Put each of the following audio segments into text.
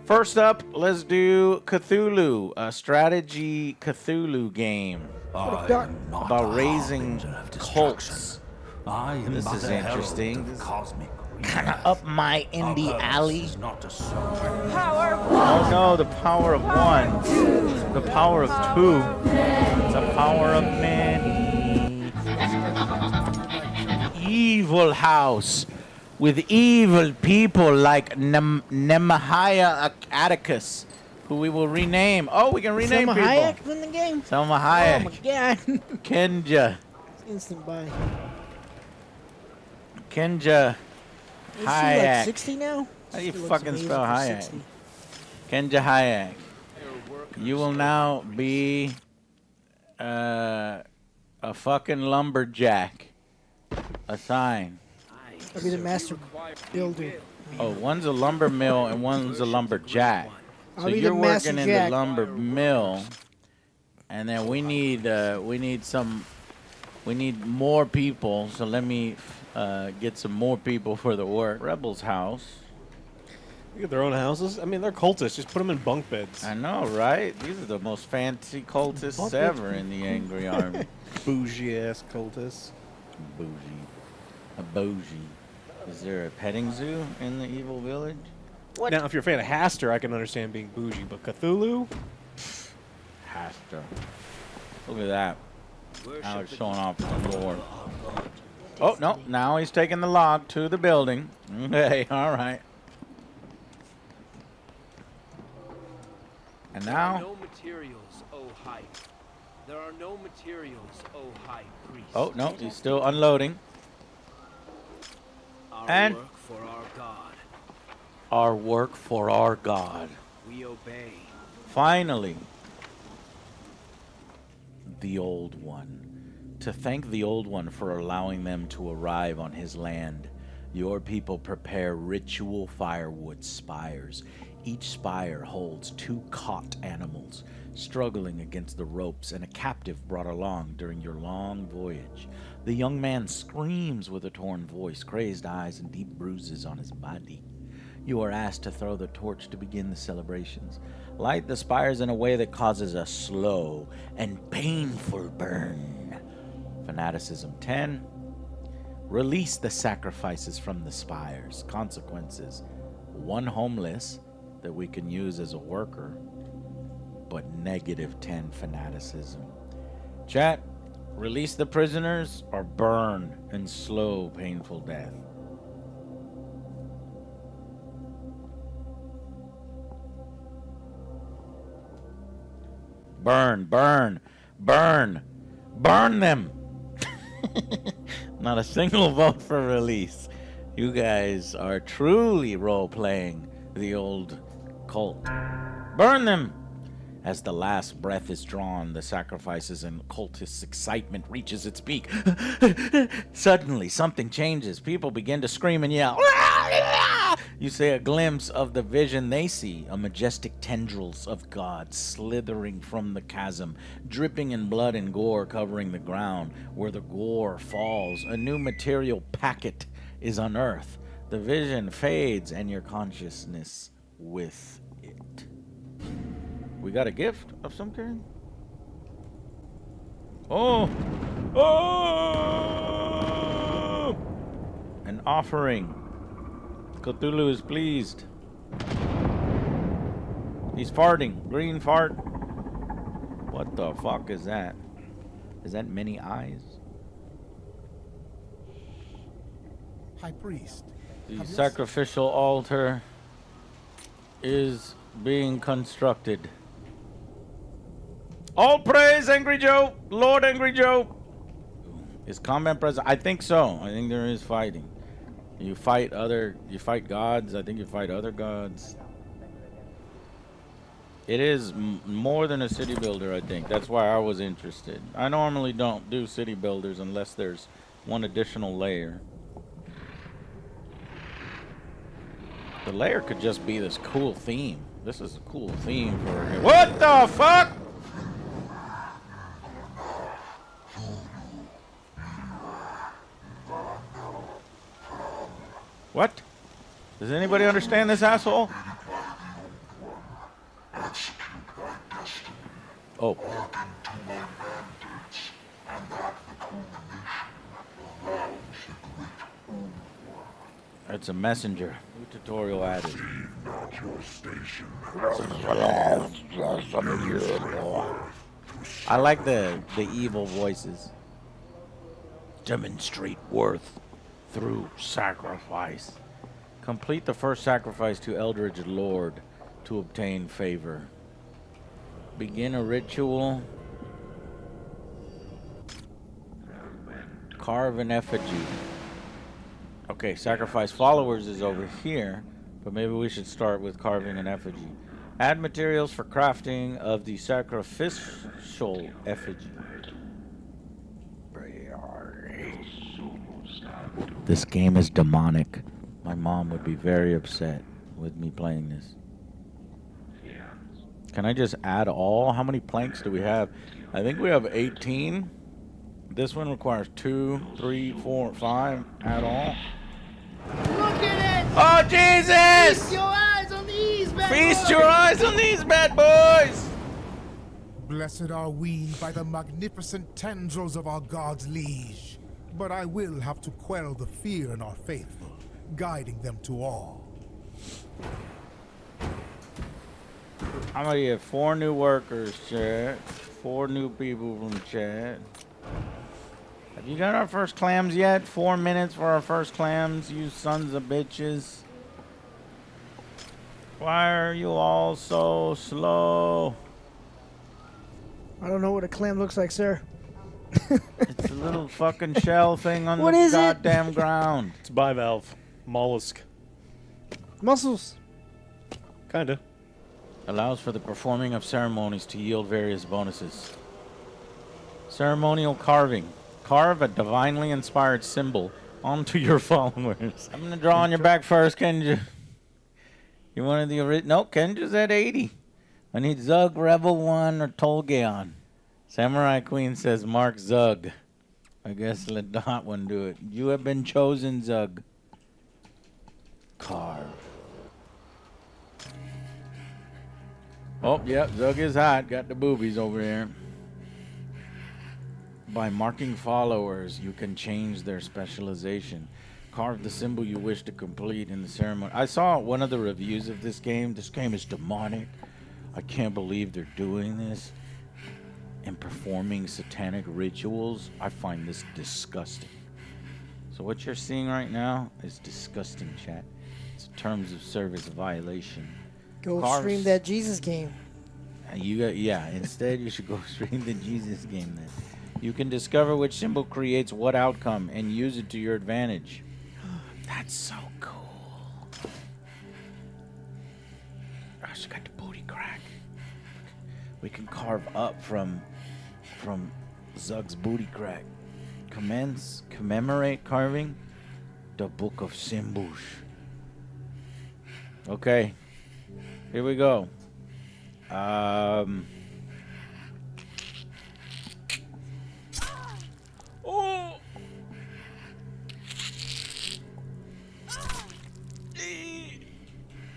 First up, let's do Cthulhu, a strategy Cthulhu game about raising cults. This is interesting. Kind of up my indie alley. Oh no, the power of one. The power of two. The power of many. Evil house with evil people like Nehemiah Atticus, who we will rename. Oh, we can rename people. Selma Hayek in the game? Selma Hayek. Oh my god. Kenja. Instant buy. Kenja. Is she Hayek. like 60 now? How do you She looks fucking amazing spell for Hayek? 60. Kenja Hayek. You will now be a fucking lumberjack. A sign. I'll be the master builder. Oh, one's a lumber mill and one's a lumberjack. So I'll be you're the master working in the jack. lumber mill, and then we need more people. So let me get some more people for the work. Rebel's house. They get their own houses. I mean, they're cultists. Just put them in bunk beds. I know, right? These are the most fancy cultists ever in the Angry Army. Bougie ass cultists. Bougie. A bougie. Is there a petting zoo in the evil village? What? Now, if you're a fan of Haster, I can understand being bougie, but Cthulhu? Haster. Look at that. Alex showing off the lore. Oh, no. Now he's taking the log to the building. Hey, all right. And now... No materials, oh high. There are no materials, oh high priest. Oh, no. He's still unloading. Our work for our God. Our work for our God. We obey. Finally, the Old One. To thank the Old One for allowing them to arrive on his land, your people prepare ritual firewood spires. Each spire holds 2 caught animals, struggling against the ropes, and a captive brought along during your long voyage. The young man screams with a torn voice, crazed eyes, and deep bruises on his body. You are asked to throw the torch to begin the celebrations. Light the spires in a way that causes a slow and painful burn. Fanaticism 10. Release the sacrifices from the spires. Consequences. 1 homeless that we can use as a worker, but -10 fanaticism. Chat. Release the prisoners or burn in slow, painful death. Burn, burn, burn, burn them. Not a single vote for release. You guys are truly role-playing the old cult. Burn them. As the last breath is drawn, the sacrifices and cultists' excitement reaches its peak. Suddenly, something changes. People begin to scream and yell. You see a glimpse of the vision they see, a majestic tendrils of God slithering from the chasm, dripping in blood and gore covering the ground. Where the gore falls, a new material packet is unearthed. The vision fades and your consciousness with it. We got a gift of some kind? Oh! Oh! An offering. Cthulhu is pleased. He's farting. Green fart. What the fuck is that? Is that many eyes? High priest. The sacrificial altar is being constructed. All praise, Angry Joe! Lord Angry Joe! Is combat present? I think so. I think there is fighting. You fight gods. I think you fight other gods. It is more than a city builder, I think. That's why I was interested. I normally don't do city builders unless there's one additional layer. The layer could just be this cool theme. This is a cool theme for it. What the fuck? What? Does anybody understand this asshole? Oh. It's a messenger. New tutorial added. I like the evil voices. Demonstrate worth through sacrifice. Complete the first sacrifice to Eldritch Lord to obtain favor. Begin a ritual. Carve an effigy. Okay, sacrifice followers is over here, but maybe we should start with carving an effigy. Add materials for crafting of the sacrificial effigy. This game is demonic. My mom would be very upset with me playing this. Can I just add all? How many planks do we have? I think we have 18. This one requires 2, 3, 4, 5. Add all. Look at it! Oh, Jesus! Feast your eyes on these bad Feast boys! your eyes on these bad boys! Blessed are we by the magnificent tendrils of our God's liege. But I will have to quell the fear in our faithful, guiding them to all. I'm gonna get 4 new workers, chat. 4 new people from chat. Have you got our first clams yet? 4 minutes for our first clams, you sons of bitches. Why are you all so slow? I don't know what a clam looks like, sir. It's a little fucking shell thing on What the is it? goddamn ground. It's bivalve. Mollusk. Muscles. Kinda. Allows for the performing of ceremonies to yield various bonuses. Ceremonial carving. Carve a divinely inspired symbol onto your followers. I'm gonna draw on your back first, Kenja. You wanted the original? Nope, Kenja's at 80. I need Zug, Rebel 1, or Tolgeon. Samurai Queen says Mark Zug. I guess let the hot one do it. You have been chosen, Zug. Carve. Oh, yep, Zug is hot. Got the boobies over here. By marking followers, you can change their specialization. Carve the symbol you wish to complete in the ceremony. I saw one of the reviews of this game. This game is demonic. I can't believe they're doing this and performing satanic rituals. I find this disgusting. So what you're seeing right now is disgusting, chat. It's a terms of service violation. Go Carves. stream that Jesus game. You got, yeah, instead you should go stream the Jesus game then. You can discover which symbol creates what outcome and use it to your advantage. That's so cool. Oh, she got the booty crack. We can carve up from Zug's booty crack. Commemorate carving the Book of Symbols. Okay. Here we go. Oh.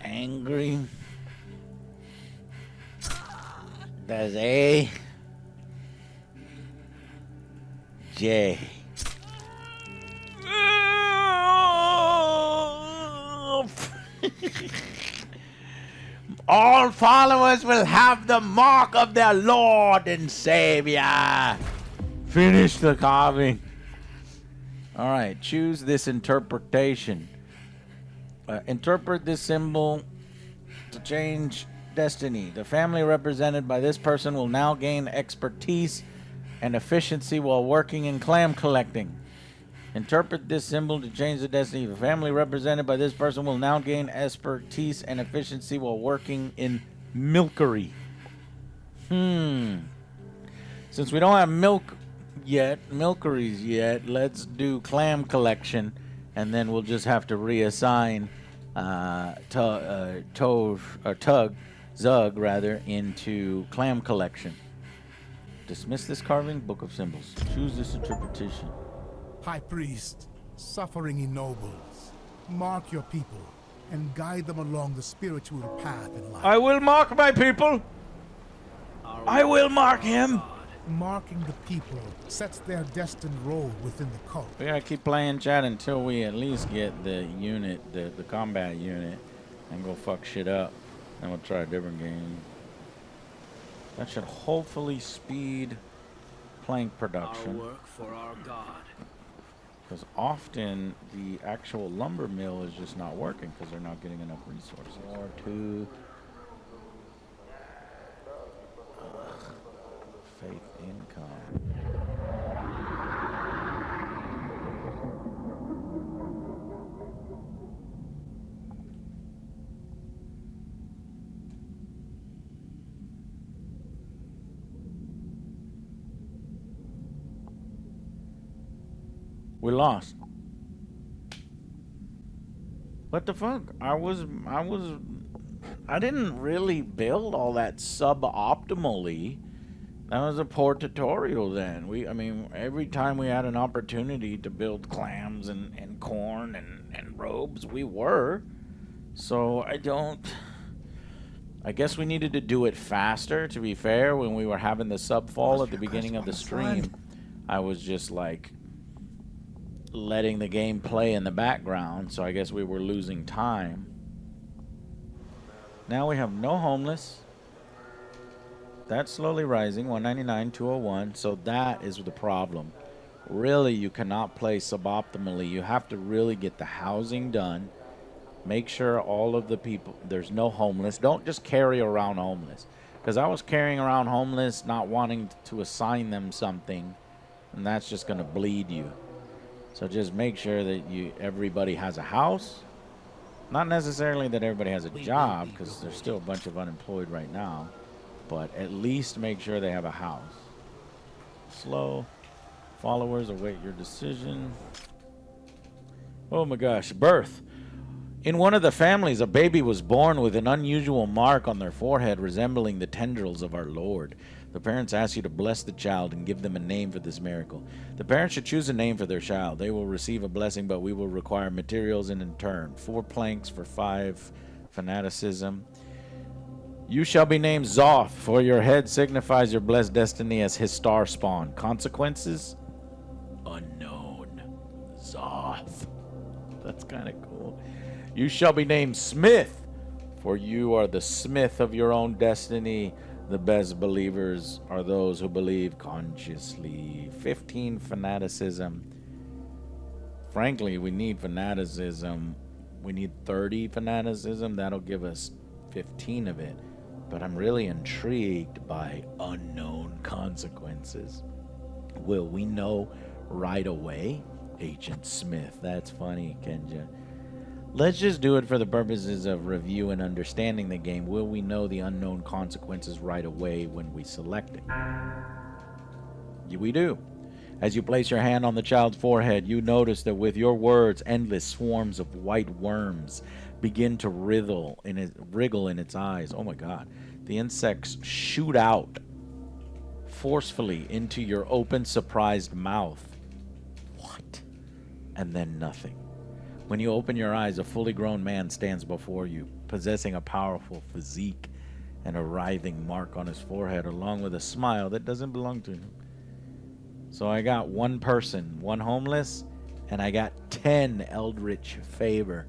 Angry. That's A. J. All followers will have the mark of their Lord and Savior. Finish the carving. All right, choose this interpretation. Interpret this symbol to change destiny. The family represented by this person will now gain expertise and efficiency while working in clam collecting. Interpret this symbol to change the destiny. The family represented by this person will now gain expertise and efficiency while working in milkery. Since we don't have milkeries yet, let's do clam collection, and then we'll just have to reassign Zug into clam collection. Dismiss this carving, Book of Symbols. Choose this interpretation. High Priest, suffering ennobles. Mark your people and guide them along the spiritual path in life. I will mark my people. Our I will mark him. Marking the people sets their destined role within the cult. We gotta keep playing chat until we at least get the unit, the combat unit, and go fuck shit up. Then we'll try a different game. That should hopefully speed plank Our production. work for our God. Because often the actual lumber mill is just not working because they're not getting enough resources. Or two. Faith income. We lost. What the fuck? I didn't really build all that suboptimally. That was a poor tutorial then. I mean, every time we had an opportunity to build clams and corn and robes, we were. So I guess we needed to do it faster, to be fair. When we were having the subfall at the beginning of the stream, I was just like letting the game play in the background, so I guess we were losing time. Now we have no homeless. That's slowly rising, 199, 201, so that is the problem. Really, you cannot play suboptimally. You have to really get the housing done. Make sure all of the people, there's no homeless. Don't just carry around homeless. Because I was carrying around homeless, not wanting to assign them something, and that's just going to bleed you. So just make sure that everybody has a house. Not necessarily that everybody has a job, because there's still a bunch of unemployed right now. But at least make sure they have a house. Slow. Followers await your decision. Oh my gosh. Birth. In one of the families, a baby was born with an unusual mark on their forehead resembling the tendrils of our Lord. The parents ask you to bless the child and give them a name for this miracle. The parents should choose a name for their child. They will receive a blessing, but we will require materials in return. 4 planks for 5 fanaticism. You shall be named Zoth, for your head signifies your blessed destiny as his star spawn. Consequences? Unknown. Zoth. That's kind of cool. You shall be named Smith, for you are the smith of your own destiny. The best believers are those who believe consciously. 15 fanaticism. Frankly, we need fanaticism. We need 30 fanaticism. That'll give us 15 of it. But I'm really intrigued by unknown consequences. Will we know right away? Agent Smith. That's funny, Kenja. Let's just do it for the purposes of review and understanding the game. Will we know the unknown consequences right away when we select it? Yeah, we do. As you place your hand on the child's forehead, you notice that with your words, endless swarms of white worms begin to wriggle in its eyes. Oh my God. The insects shoot out forcefully into your open, surprised mouth. What? And then nothing. When you open your eyes, a fully grown man stands before you, possessing a powerful physique and a writhing mark on his forehead, along with a smile that doesn't belong to him. So I got 1 person, 1 homeless, and I got 10 eldritch favor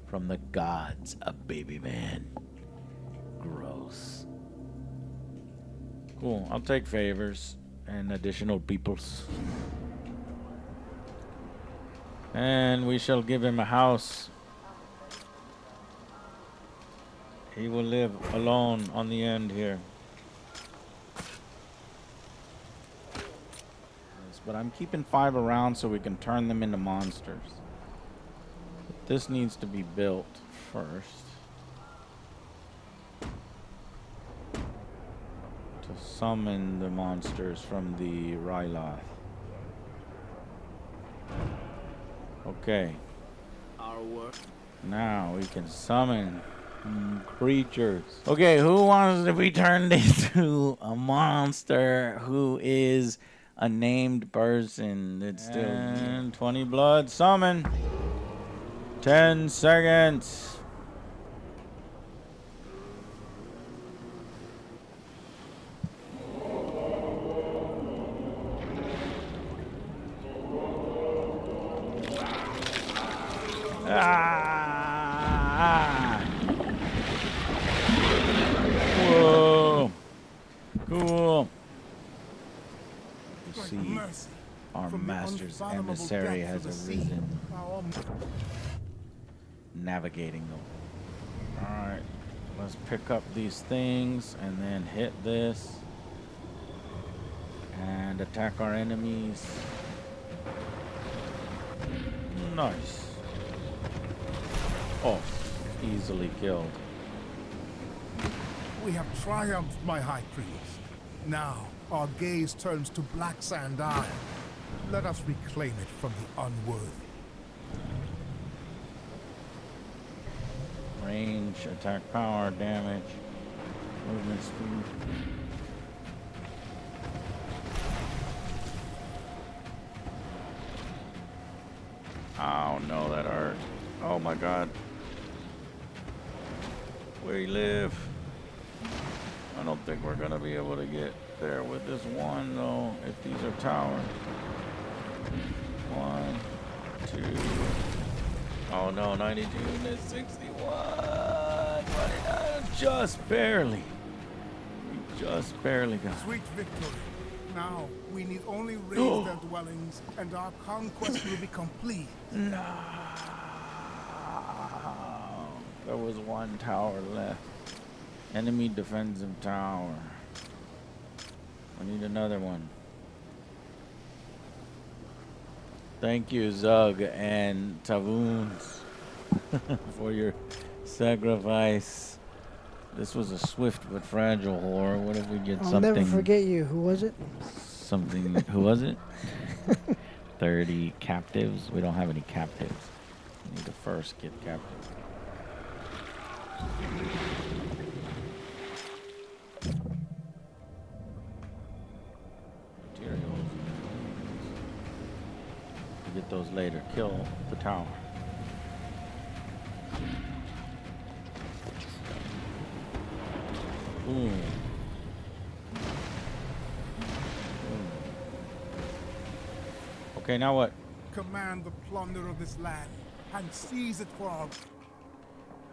from the gods, a baby man. Gross. Cool, I'll take favors and additional peoples. And we shall give him a house. He will live alone on the end here. Yes, but I'm keeping 5 around so we can turn them into monsters. But this needs to be built first. To summon the monsters from the Ryloth. Okay. Our work. Now we can summon creatures. Okay, who wants to be turned into a monster who is a named person that's still... And 20 blood, summon. 10 seconds. Grant see mercy. our From the master's unfathomable emissary depths has of the sea, arisen. our Navigating them. Alright, let's pick up these things and then hit this. And attack our enemies. Nice. Oh, easily killed. We have triumphed, my high priest. Now, our gaze turns to Black Sand Isle. Let us reclaim it from the unworthy. Range, attack power, damage, movement speed. Oh no, that hurt. Oh my god. Where you live? I don't think we're gonna be able to get there with this one though, if these are towers. 1, 2. Oh no, 92 and 61. 29. Just barely. We just barely got it. Sweet victory. Now, we need only raise their dwellings, and our conquest will be complete. No. There was one tower left. Enemy defensive tower. I need another one. Thank you, Zug and Tavuns, for your sacrifice. This was a swift but fragile horror. What if we get I'll something? never forget you. Who was it? Something. Who was it? 30 captives. We don't have any captives. We need to first get captives. Materials. We'll get those later. Kill the tower. Boom. Okay, now what? Command the plunder of this land, and seize it for our...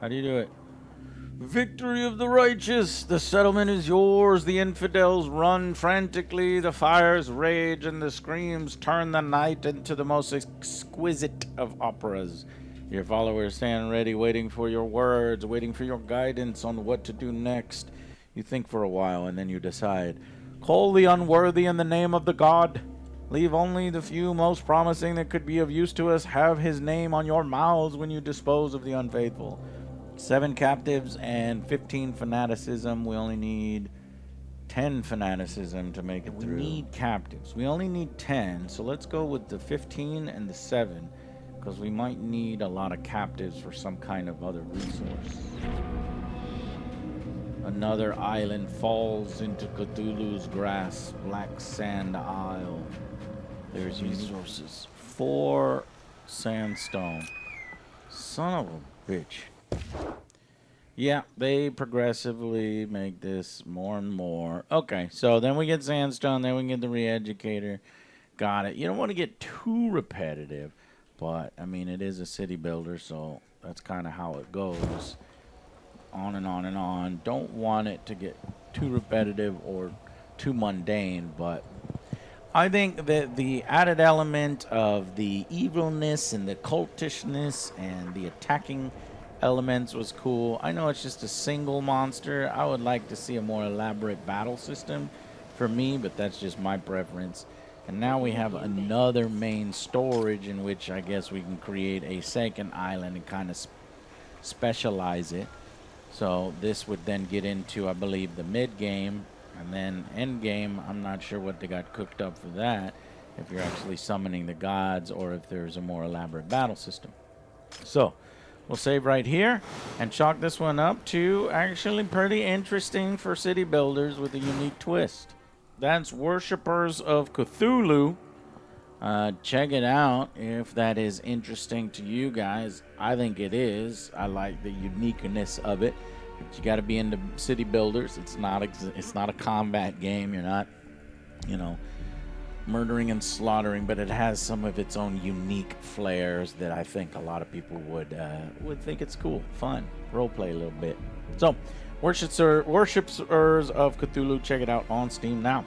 How do you do it? Victory of the righteous! The settlement is yours. The infidels run frantically. The fires rage, and the screams turn the night into the most exquisite of operas. Your followers stand ready, waiting for your words, waiting for your guidance on what to do next. You think for a while, and then you decide. Call the unworthy in the name of the god. Leave only the few most promising that could be of use to us. Have his name on your mouths when you dispose of the unfaithful. 7 captives and 15 fanaticism. We only need 10 fanaticism to make it through. We need captives. We only need 10, so let's go with the 15 and the 7, because we might need a lot of captives for some kind of other resource. Another island falls into Cthulhu's grasp. Black Sand Isle. There's resources. 4 sandstone. Son of a bitch. Yeah, they progressively make this more and more. Okay, so then we get sandstone, then we get the re-educator. Got it. You don't want to get too repetitive, but, I mean, it is a city builder, so that's kind of how it goes. On and on and on. Don't want it to get too repetitive or too mundane, but I think that the added element of the evilness and the cultishness and the attacking elements was cool. I know it's just a single monster. I would like to see a more elaborate battle system for me, but that's just my preference. And now we have another main storage in which I guess we can create a second island and kind of specialize it. So this would then get into, I believe, the mid-game, and then end-game. I'm not sure what they got cooked up for that, if you're actually summoning the gods or if there's a more elaborate battle system. So we'll save right here and chalk this one up to actually pretty interesting for city builders with a unique twist. That's Worshippers of Cthulhu. Check it out if that is interesting to you guys. I think it is. I like the uniqueness of it. But you got to be into city builders. It's not a combat game. You're not, murdering and slaughtering, but it has some of its own unique flares that I think a lot of people would think it's cool, fun, roleplay a little bit. So, Worshippers of Cthulhu, check it out on Steam now.